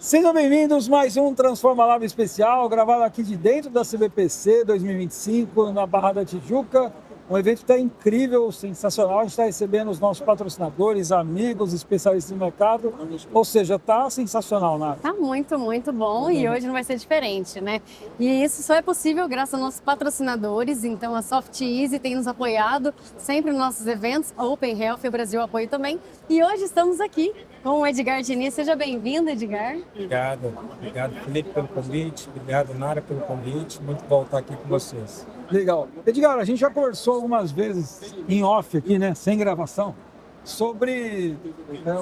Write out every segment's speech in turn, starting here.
Sejam bem-vindos a mais um Transforma Lab especial, gravado aqui de dentro da CBPC 2025, na Barra da Tijuca. Um evento que está incrível, sensacional. A gente está recebendo os nossos patrocinadores, amigos, especialistas do mercado. Ou seja, está sensacional, Nath. Tá muito, muito bom e hoje não vai ser diferente, né? E isso só é possível graças aos nossos patrocinadores. Então, a Soft Easy tem nos apoiado sempre nos nossos eventos. A Open Health e o Brasil apoio também. E hoje estamos aqui com o Edgar Diniz. Seja bem-vindo, Edgar. Obrigado Felipe pelo convite, obrigado Nara pelo convite, muito bom estar aqui com vocês. Legal. Edgar, a gente já conversou algumas vezes em off aqui, né, sem gravação, sobre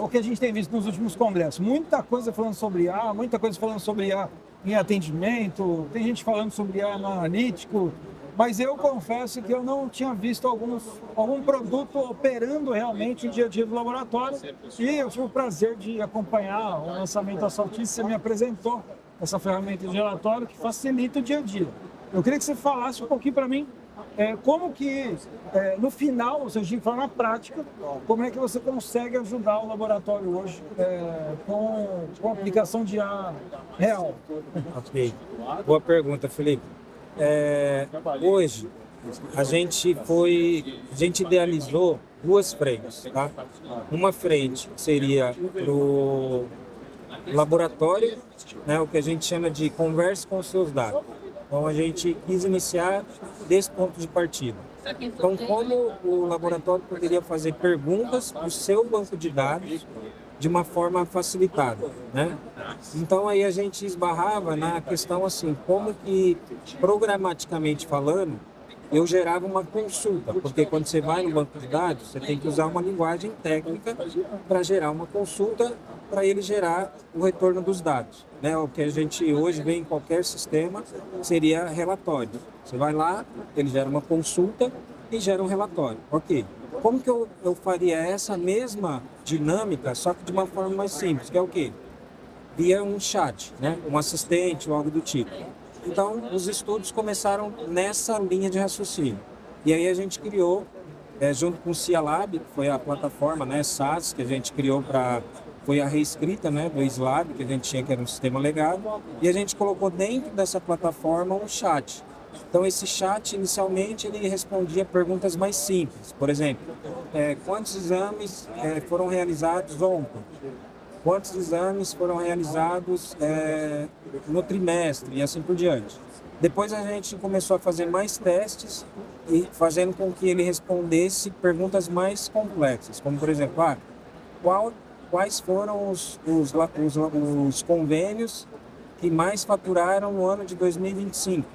o que a gente tem visto nos últimos congressos. Muita coisa falando sobre IA, muita coisa falando sobre IA em atendimento, tem gente falando sobre IA no analítico, mas eu confesso que eu não tinha visto algum produto operando realmente no dia a dia do laboratório, e eu tive o prazer de acompanhar o lançamento da Saltice. Você me apresentou essa ferramenta de relatório que facilita o dia a dia. Eu queria que você falasse um pouquinho para mim como que, no final, ou seja, de forma prática, como é que você consegue ajudar o laboratório hoje com a aplicação de IA real. Ok, boa pergunta, Felipe. Hoje a gente idealizou duas frentes, tá? Uma frente seria para o laboratório, né, o que a gente chama de conversa com os seus dados. Então, a gente quis iniciar desse ponto de partida. Então, como o laboratório poderia fazer perguntas para o seu banco de dados de uma forma facilitada, né? Então, aí a gente esbarrava na questão assim, como que, programaticamente falando, eu gerava uma consulta, porque quando você vai no banco de dados, você tem que usar uma linguagem técnica para gerar uma consulta, para ele gerar o retorno dos dados, né? O que a gente hoje vê em qualquer sistema seria relatório. Você vai lá, ele gera uma consulta e gera um relatório. Ok. Como que eu faria essa mesma dinâmica, só que de uma forma mais simples, que é o quê? Via um chat, né? Um assistente ou algo do tipo. Então, os estudos começaram nessa linha de raciocínio. E aí a gente criou, junto com o CIA Lab, que foi a plataforma, né, SaaS, que a gente criou foi a reescrita, né, do SLab, que a gente tinha, que era um sistema legado, e a gente colocou dentro dessa plataforma um chat. Então, esse chat, inicialmente, ele respondia perguntas mais simples. Por exemplo, quantos exames foram realizados ontem? Quantos exames foram realizados no trimestre e assim por diante. Depois a gente começou a fazer mais testes e fazendo com que ele respondesse perguntas mais complexas, como por exemplo, quais foram os convênios que mais faturaram no ano de 2025?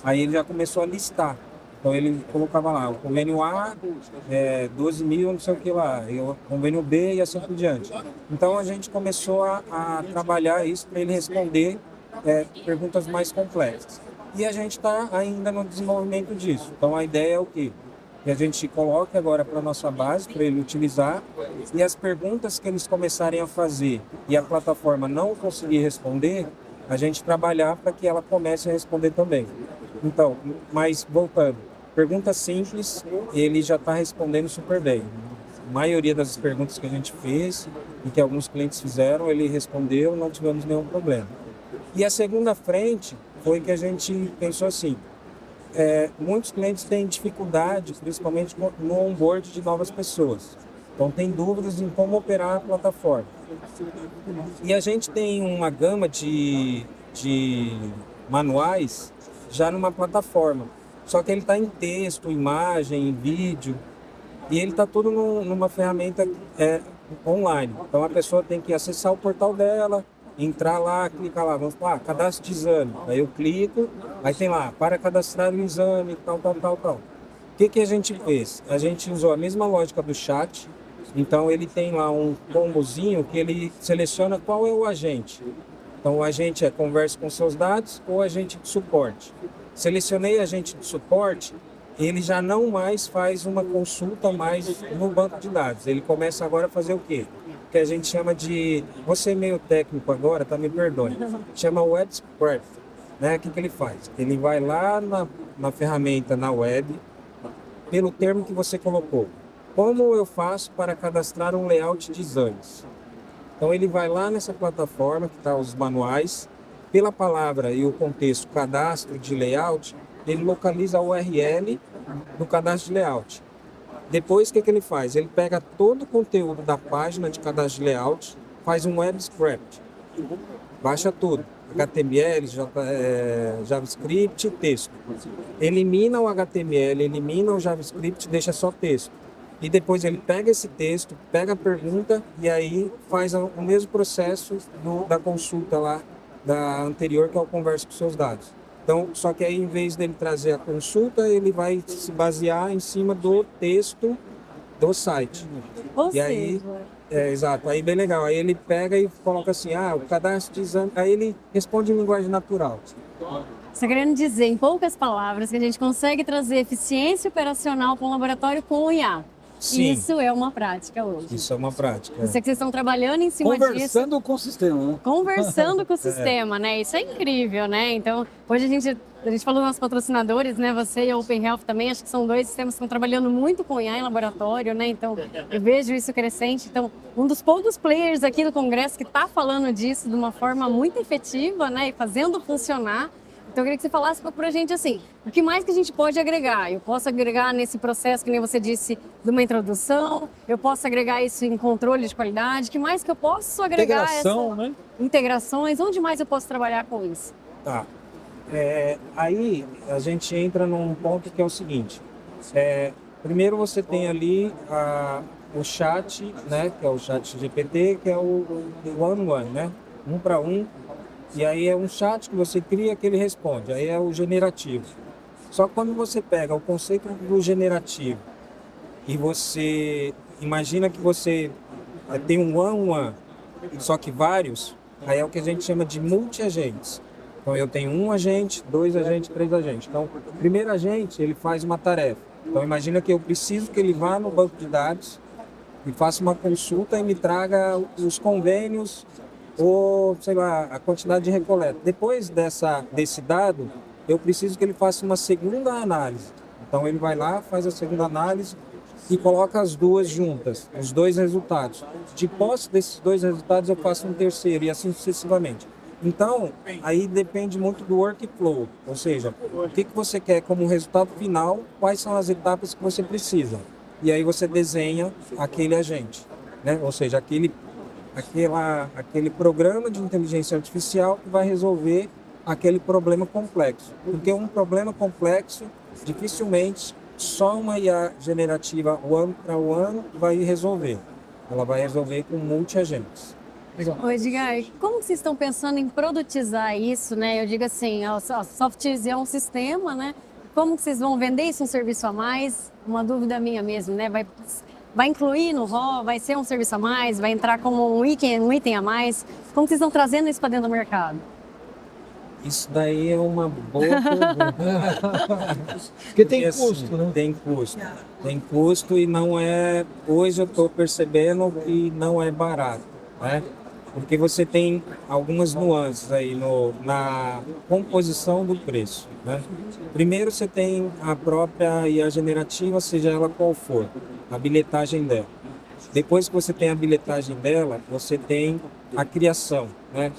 Aí ele já começou a listar. Então ele colocava lá, o convênio A, 12 mil, não sei o que lá, e o convênio B e assim por diante. Então a gente começou a trabalhar isso para ele responder perguntas mais complexas. E a gente está ainda no desenvolvimento disso. Então a ideia é o quê? Que a gente coloque agora para a nossa base, para ele utilizar, e as perguntas que eles começarem a fazer e a plataforma não conseguir responder, a gente trabalhar para que ela comece a responder também. Então, mas voltando, pergunta simples, ele já está respondendo super bem. A maioria das perguntas que a gente fez e que alguns clientes fizeram, ele respondeu, não tivemos nenhum problema. E a segunda frente foi que a gente pensou assim, muitos clientes têm dificuldade, principalmente no onboard de novas pessoas. Então, tem dúvidas em como operar a plataforma. E a gente tem uma gama de manuais já numa plataforma. Só que ele está em texto, imagem, vídeo, e ele está tudo numa ferramenta online. Então a pessoa tem que acessar o portal dela, entrar lá, clicar lá, vamos lá, cadastro de exame. Aí eu clico, aí tem lá, para cadastrar o exame, tal. O que a gente fez? A gente usou a mesma lógica do chat, então ele tem lá um combozinho que ele seleciona qual é o agente. Então o agente conversa com seus dados ou agente de suporte. Selecionei agente de suporte, ele já não mais faz uma consulta mais no banco de dados. Ele começa agora a fazer o quê? O que a gente chama de... Você é meio técnico agora, tá? Me perdoe. Chama Web Script, né? O que ele faz? Ele vai lá na ferramenta, na web, pelo termo que você colocou. Como eu faço para cadastrar um layout de exames? Então ele vai lá nessa plataforma que está os manuais, pela palavra e o contexto cadastro de layout, ele localiza a URL do cadastro de layout. Depois, o que ele faz? Ele pega todo o conteúdo da página de cadastro de layout, faz um web scrape, baixa tudo, HTML, JavaScript e texto. Elimina o HTML, elimina o JavaScript, deixa só texto. E depois ele pega esse texto, pega a pergunta e aí faz o mesmo processo da consulta lá da anterior, que é o conversa com seus dados. Então, só que aí, em vez dele trazer a consulta, ele vai se basear em cima do texto do site. Ou E seja, aí, exato, aí bem legal. Aí ele pega e coloca assim, o cadastro de exame, aí ele responde em linguagem natural. você está querendo dizer, em poucas palavras, que a gente consegue trazer eficiência operacional para um laboratório com o IA. Sim. Isso é uma prática hoje. Isso é uma prática. Eu sei que vocês estão trabalhando em cima disso. Conversando com o sistema, né? Conversando com o sistema, né? Isso é incrível, né? Então, hoje a gente falou dos nossos patrocinadores, né? Você e a Open Health também, acho que são dois sistemas que estão trabalhando muito com IA em laboratório, né? Então, eu vejo isso crescente. Então, um dos poucos players aqui do Congresso que está falando disso de uma forma muito efetiva, né? E fazendo funcionar. Então, eu queria que você falasse para a gente, assim, o que mais que a gente pode agregar? Eu posso agregar nesse processo, que nem você disse, de uma introdução, eu posso agregar isso em controle de qualidade, o que mais que eu posso agregar? Integração, né? Integrações, onde mais eu posso trabalhar com isso? Tá. Aí a gente entra num ponto que é o seguinte. Primeiro você tem ali o chat, né? Que é o chat GPT, que é o one-on-one, né? Um para um. E aí é um chat que você cria que ele responde. Aí é o generativo. Só que quando você pega o conceito do generativo e você imagina que você tem um one-on-one, só que vários, aí é o que a gente chama de multi-agentes. Então eu tenho um agente, 2 agentes, 3 agentes. Então o primeiro agente ele faz uma tarefa. Então imagina que eu preciso que ele vá no banco de dados e faça uma consulta e me traga os convênios ou, sei lá, a quantidade de recoleta. Depois desse dado, eu preciso que ele faça uma segunda análise. Então ele vai lá, faz a segunda análise e coloca as duas juntas, os dois resultados. De posse desses dois resultados, eu faço um terceiro e assim sucessivamente. Então, aí depende muito do workflow, ou seja, o que você quer como resultado final, quais são as etapas que você precisa. E aí você desenha aquele agente, né? Ou seja, aquele programa de inteligência artificial que vai resolver aquele problema complexo. Porque um problema complexo, dificilmente, só uma IA generativa one para one vai resolver. Ela vai resolver com multi-agentes. Ô, Edgar, como vocês estão pensando em produtizar isso, né? Eu digo assim, a SoftEasy é um sistema, né? Como vocês vão vender isso um serviço a mais? Uma dúvida minha mesmo, né? Vai incluir no RO? Vai ser um serviço a mais? Vai entrar como um item a mais? Como vocês estão trazendo isso para dentro do mercado? Isso daí é uma boa pergunta. Porque tem assim, custo, né? Tem custo. Tem custo e não é... Hoje eu estou percebendo que não é barato, né? Porque você tem algumas nuances aí na composição do preço, né? Primeiro você tem a própria IA generativa, seja ela qual for, a bilhetagem dela. Depois que você tem a bilhetagem dela, você tem a criação, né?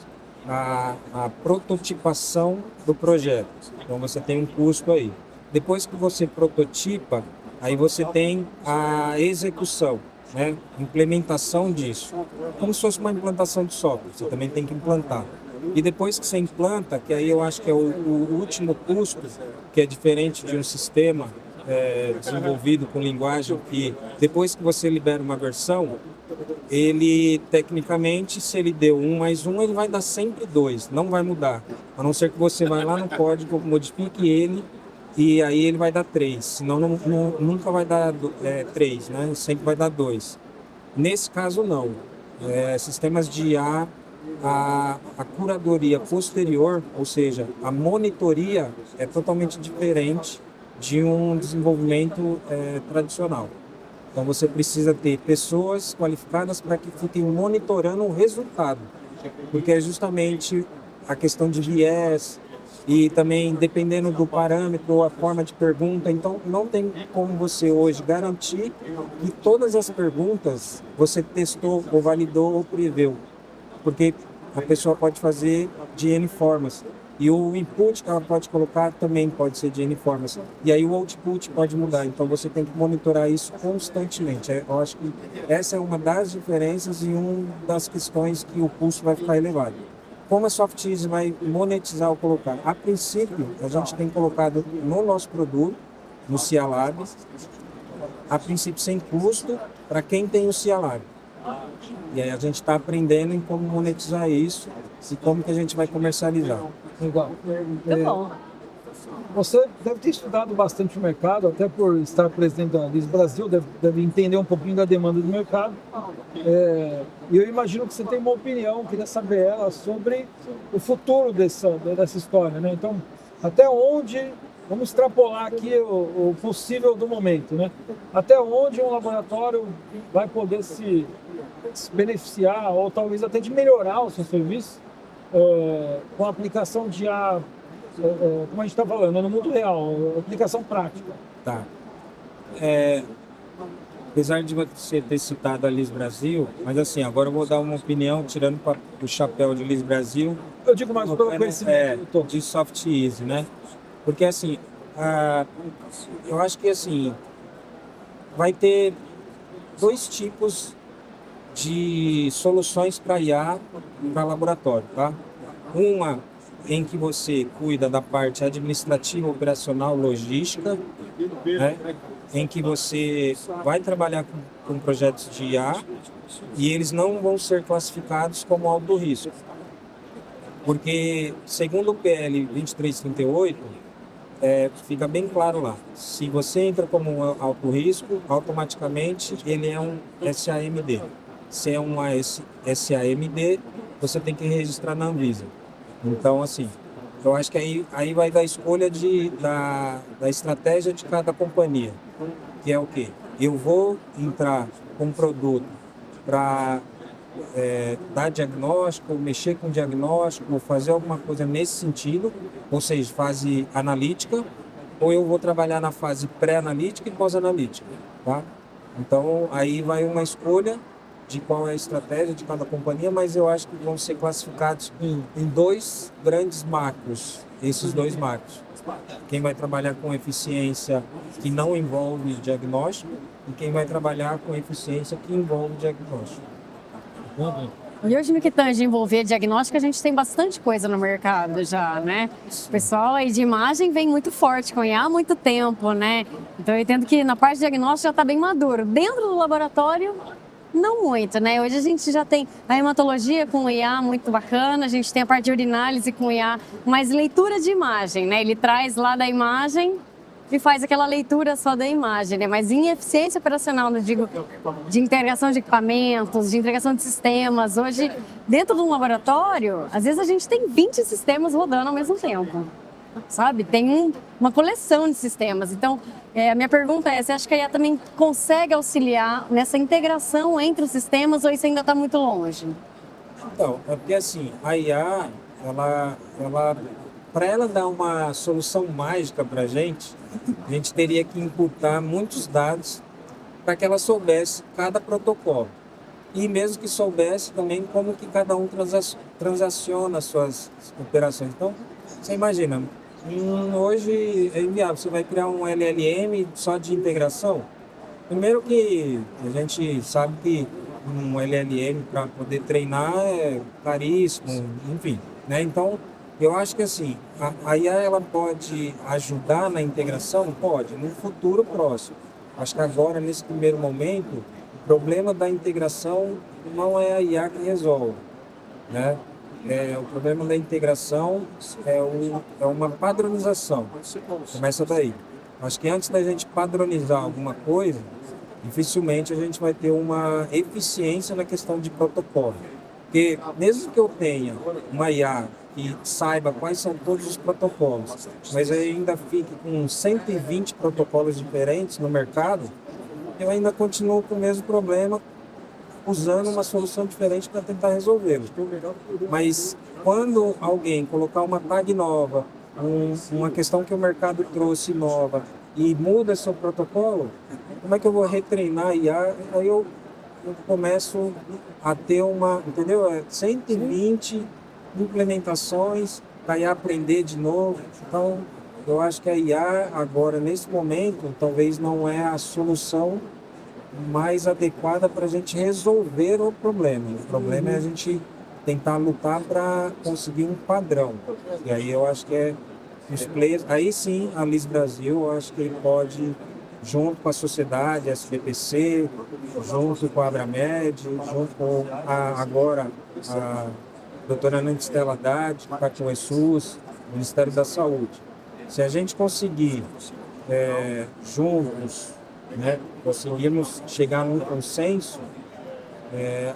A prototipação do projeto. Então você tem um custo aí. Depois que você prototipa, aí você tem a execução, né? Implementação disso. Como se fosse uma implantação de software, você também tem que implantar. E depois que você implanta, que aí eu acho que é o último custo, que é diferente de um sistema desenvolvido com linguagem, que depois que você libera uma versão, ele, tecnicamente, se ele deu 1 mais 1, ele vai dar sempre 2, não vai mudar. A não ser que você vai lá no código, modifique ele, e aí ele vai dar 3, senão nunca vai dar 3, né? Sempre vai dar 2. Nesse caso, não. Sistemas de IA, a curadoria posterior, ou seja, a monitoria é totalmente diferente de um desenvolvimento tradicional. Então você precisa ter pessoas qualificadas para que fiquem monitorando o resultado, porque é justamente a questão de viés e também dependendo do parâmetro ou a forma de pergunta. Então, não tem como você hoje garantir que todas as perguntas você testou ou validou ou preveu, porque a pessoa pode fazer de N formas. E o input que ela pode colocar também pode ser de N formas. E aí o output pode mudar. Então você tem que monitorar isso constantemente. Eu acho que essa é uma das diferenças e uma das questões que o custo vai ficar elevado. Como a SoftEasy vai monetizar ou colocar? A princípio, a gente tem colocado no nosso produto, no CIA Lab, a princípio sem custo, para quem tem o CIA Lab. E aí a gente está aprendendo em como monetizar isso e como que a gente vai comercializar. Legal. Muito bom. Você deve ter estudado bastante o mercado, até por estar presidente da Liz Brasil, deve entender um pouquinho da demanda do mercado. E eu imagino que você tem uma opinião, queria saber ela sobre o futuro dessa história, né? Então, até onde, vamos extrapolar aqui o possível do momento, né? Até onde um laboratório vai poder se beneficiar ou talvez até de melhorar o seu serviço com a aplicação de IA, como a gente está falando, no mundo real, aplicação prática. Tá. Apesar de você ter citado a Liz Brasil, mas assim, agora eu vou dar uma opinião, tirando o chapéu de Liz Brasil. Eu digo mais pelo conhecimento. De SoftEasy, né? Porque assim, eu acho que assim, vai ter dois tipos de soluções para IA para laboratório, tá? Uma em que você cuida da parte administrativa, operacional, logística, né? Em que você vai trabalhar com projetos de IA e eles não vão ser classificados como alto risco. Porque, segundo o PL 2338, fica bem claro lá, se você entra como um alto risco, automaticamente ele é um SAMD. Se é um SAMD, você tem que registrar na Anvisa. Então, assim, eu acho que aí vai da escolha da estratégia de cada companhia, que é o quê? Eu vou entrar com um produto para dar diagnóstico, mexer com diagnóstico, ou fazer alguma coisa nesse sentido, ou seja, fase analítica, ou eu vou trabalhar na fase pré-analítica e pós-analítica, tá? Então, aí vai uma escolha de qual é a estratégia de cada companhia, mas eu acho que vão ser classificados em dois grandes macros, esses dois macros. Quem vai trabalhar com eficiência que não envolve diagnóstico e quem vai trabalhar com eficiência que envolve diagnóstico. E hoje, no que tange envolver diagnóstico, a gente tem bastante coisa no mercado já, né? O pessoal aí de imagem vem muito forte com IA há muito tempo, né? Então eu entendo que na parte de diagnóstico já está bem maduro. Dentro do laboratório, não muito, né? Hoje a gente já tem a hematologia com IA muito bacana, a gente tem a parte de urinálise com IA, mas leitura de imagem, né? Ele traz lá da imagem e faz aquela leitura só da imagem, né? Mas em eficiência operacional, eu digo, de integração de equipamentos, de integração de sistemas. Hoje, dentro de um laboratório, às vezes a gente tem 20 sistemas rodando ao mesmo tempo, sabe? Tem uma coleção de sistemas. Então, a minha pergunta é, você acha que a IA também consegue auxiliar nessa integração entre os sistemas ou isso ainda está muito longe? Então, é porque assim, a IA, para ela dar uma solução mágica para a gente teria que imputar muitos dados para que ela soubesse cada protocolo. E mesmo que soubesse também como que cada um transaciona as suas operações. Então, você imagina, hoje é inviável, você vai criar um LLM só de integração. Primeiro que a gente sabe que um LLM para poder treinar é caríssimo, enfim, né? Então, eu acho que assim, a IA ela pode ajudar na integração? Pode, no futuro próximo. Acho que agora, nesse primeiro momento, o problema da integração não é a IA que resolve, né? O problema da integração é uma padronização. Começa daí. Acho que antes da gente padronizar alguma coisa, dificilmente a gente vai ter uma eficiência na questão de protocolo. Porque mesmo que eu tenha uma IA que saiba quais são todos os protocolos, mas eu ainda fique com 120 protocolos diferentes no mercado, eu ainda continuo com o mesmo problema, usando uma solução diferente para tentar resolvê-lo. Mas quando alguém colocar uma tag nova, uma questão que o mercado trouxe nova e muda seu protocolo, como é que eu vou retreinar a IA? Aí eu começo a ter entendeu? 120 implementações para IA aprender de novo. Então, eu acho que a IA agora, nesse momento, talvez não é a solução mais adequada para a gente resolver o problema. O problema é a gente tentar lutar para conseguir um padrão. E aí eu acho que os players, aí sim a Liz Brasil, eu acho que ele pode, junto com a sociedade, a SBPC, junto com a Abramed, junto com agora a doutora Ana Estela Haddad, com o ESUS, Ministério da Saúde. Se a gente conseguir, juntos, né, conseguirmos chegar num consenso,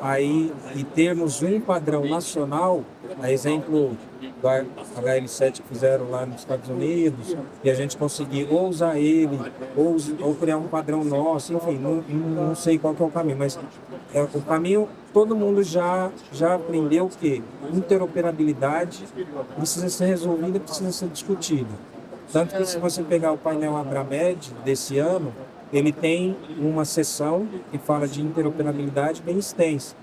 aí e termos um padrão nacional, a exemplo do HL7 que fizeram lá nos Estados Unidos, e a gente conseguir ou usar ele, ou criar um padrão nosso, enfim, não sei qual que é o caminho, mas o caminho, todo mundo já aprendeu que interoperabilidade precisa ser resolvida, precisa ser discutida. Tanto que se você pegar o painel Abramed desse ano, ele tem uma seção que fala de interoperabilidade bem extensa,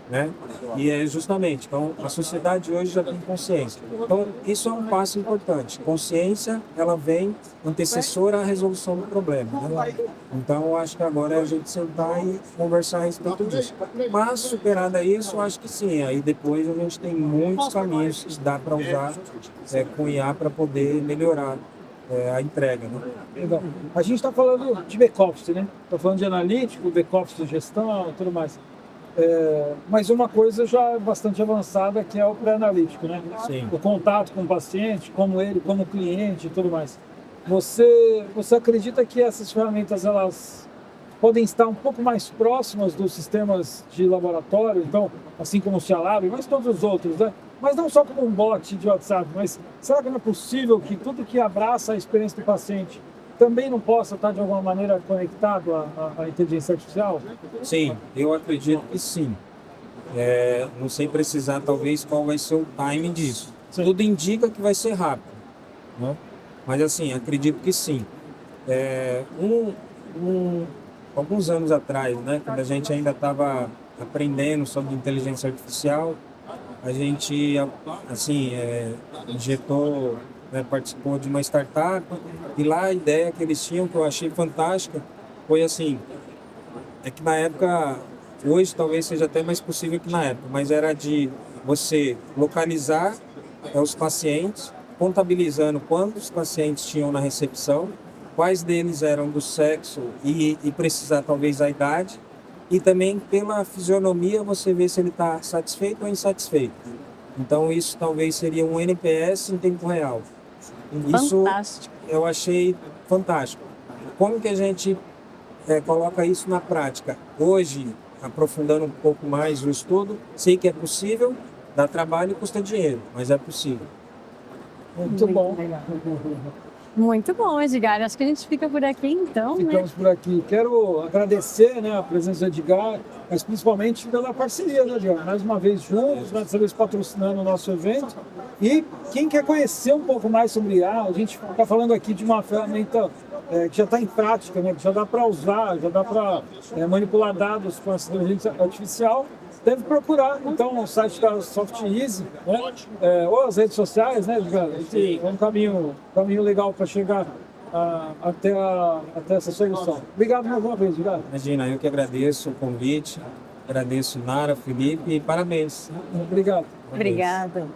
né? E é justamente, então, a sociedade hoje já tem consciência. Então, isso é um passo importante. Consciência, ela vem antecessora à resolução do problema, né? Então, eu acho que agora é a gente sentar e conversar a respeito disso. Mas, superada isso, eu acho que sim. Aí depois a gente tem muitos caminhos que dá para usar com IA para poder melhorar a entrega, né? Legal. A gente está falando de back-office, né? Está falando de analítico, back-office de gestão e tudo mais. Mas uma coisa já bastante avançada que é o pré-analítico, né? Sim. O contato com o paciente, como ele, como cliente e tudo mais. Você acredita que essas ferramentas elas podem estar um pouco mais próximas dos sistemas de laboratório, então, assim como o Cialab, mas todos os outros, né? Mas não só como um bot de WhatsApp, mas será que não é possível que tudo que abraça a experiência do paciente também não possa estar de alguma maneira conectado à inteligência artificial? Sim, eu acredito que sim. Não sei precisar talvez qual vai ser o timing disso. Sim. Tudo indica que vai ser rápido, né? Mas assim, acredito que sim. Alguns anos atrás, né, quando a gente ainda estava aprendendo sobre inteligência artificial, a gente assim, injetou, né, participou de uma startup e lá a ideia que eles tinham, que eu achei fantástica, foi assim, que na época, hoje talvez seja até mais possível que na época, mas era de você localizar os pacientes, contabilizando quantos pacientes tinham na recepção, quais deles eram do sexo e precisar talvez a idade, e também pela fisionomia você vê se ele está satisfeito ou insatisfeito. Então isso talvez seria um NPS em tempo real. Isso Fantástico. eu achei fantástico. Como que a gente coloca isso na prática? Hoje, aprofundando um pouco mais o estudo, sei que é possível, dá trabalho e custa dinheiro, mas é possível. Muito bom. Legal. Muito bom, Edgar. Acho que a gente fica por aqui então, né? Ficamos por aqui. Quero agradecer, né, a presença do Edgar, mas principalmente pela parceria, né, Edgar? Mais uma vez juntos, dessa vez patrocinando o nosso evento. E quem quer conhecer um pouco mais sobre IA, a gente está falando aqui de uma ferramenta que já está em prática, né, que já dá para usar, já dá para manipular dados com a inteligência artificial. Deve procurar, então, o site da SoftEasy, né? Ou as redes sociais, né, Edgar? É um caminho legal para chegar até essa solução. Obrigado mais uma vez, Edgar. Imagina, eu que agradeço o convite, agradeço Nara, Felipe e parabéns. Obrigado. Obrigada.